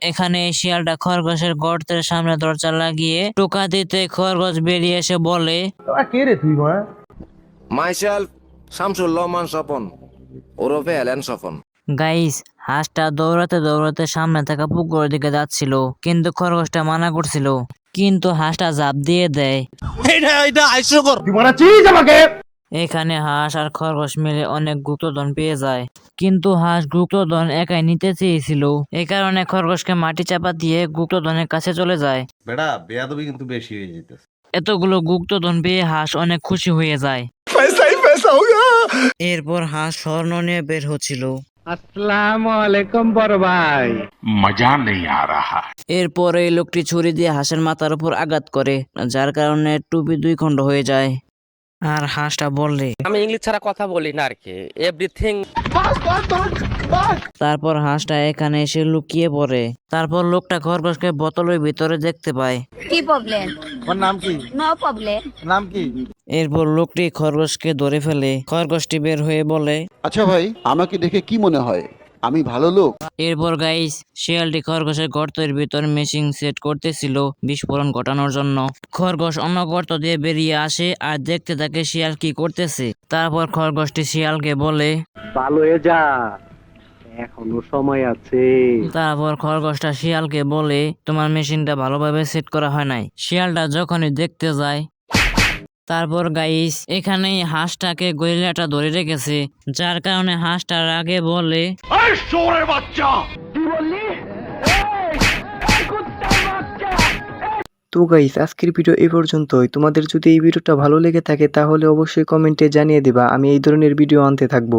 এখানে শিয়ালটা খরগোশের গর্তের সামনে দরজা লাগিয়ে টোকা দিতে খরগোশ বেরিয়ে এসে বলে, কে রে তুই মা? মাইসেলফ শামসুল রহমান স্বপন ওরফে এলেন স্বপন। গাইস, হাঁসটা দৌড়াতে দৌড়াতে সামনে থাকা পুকুরের দিকে যাচ্ছিল, কিন্তু খরগোশটা মানা করছিল। কিন্তু হাঁসটা ঝাঁপ দিয়ে দেয়। তুই মারাচ্ছিস আমাকে? এখানে হাঁস আর খরগোশ মিলে অনেক গুপ্তধন পেয়ে যায়, কিন্তু হাঁস গুপ্তধন একাই নিতে চেয়েছিল। এই কারণে খরগোশকে মাটি চাপা দিয়ে গুপ্তধনের কাছে চলে যায়। বেটা বেয়াদবি কিন্তু বেশি হয়ে যেতেছে। এতগুলো গুপ্তধন পেয়ে হাঁস অনেক খুশি হয়ে যায়। এরপর হাঁস স্বর্ণ নিয়ে বের হচ্ছিল। मजा नहीं आ रहा। এরপর এই লোকটি ছুরি দিয়ে হাঁসের মাথার উপর আঘাত করে, যার কারণে টুপি দুই খণ্ড হয়ে যায়। আর হাঁসটা বললে, আমি ইংলিশ ছাড়া কথা বলি না আর কি, এভরিথিং। তারপর হাঁসটা এখানে এসে লুকিয়ে পড়ে। তারপর লোকটা খরগোশকে বোতলের ভিতরে দেখতে পায়। কি প্রবলেম? ওর নাম কি? No problem. নাম কি? এরপর লোকটি খরগোশকে ধরে ফেলে। খরগোশটি বের হয়ে বলে, আচ্ছা ভাই, আমাকে দেখে কি মনে হয় আমি ভালো লোক? এরপর গাইস, শিয়ালটি খরগোশের গর্তের ভিতর মেশিন সেট করতেছিল বিস্ফোরণ ঘটানোর জন্য। খরগোশ অন্য গর্ত দিয়ে বেরিয়ে আসে আর দেখতে থাকে শিয়াল কি করতেছে। তারপর খরগোশটি শিয়ালকে বলে, ভালো হয়ে যা, এখনো সময় আছে। তারপর খরগোশটা শিয়ালকে বলে, তোমার মেশিনটা ভালোভাবে সেট করা হয় নাই। শিয়ালটা যখনই দেখতে যায়, তারপর গাইস এখানেই হাঁসটাকে গরিলাটা ধরে রেখেছে, যার কারণে হাঁসটা রাগে বলে, তো গাইস, আজকের ভিডিও এই পর্যন্তই। তোমাদের যদি এই ভিডিওটা ভালো লেগে থাকে তাহলে অবশ্যই কমেন্টে জানিয়ে দিবা, আমি এই ধরনের ভিডিও আনতে থাকবো।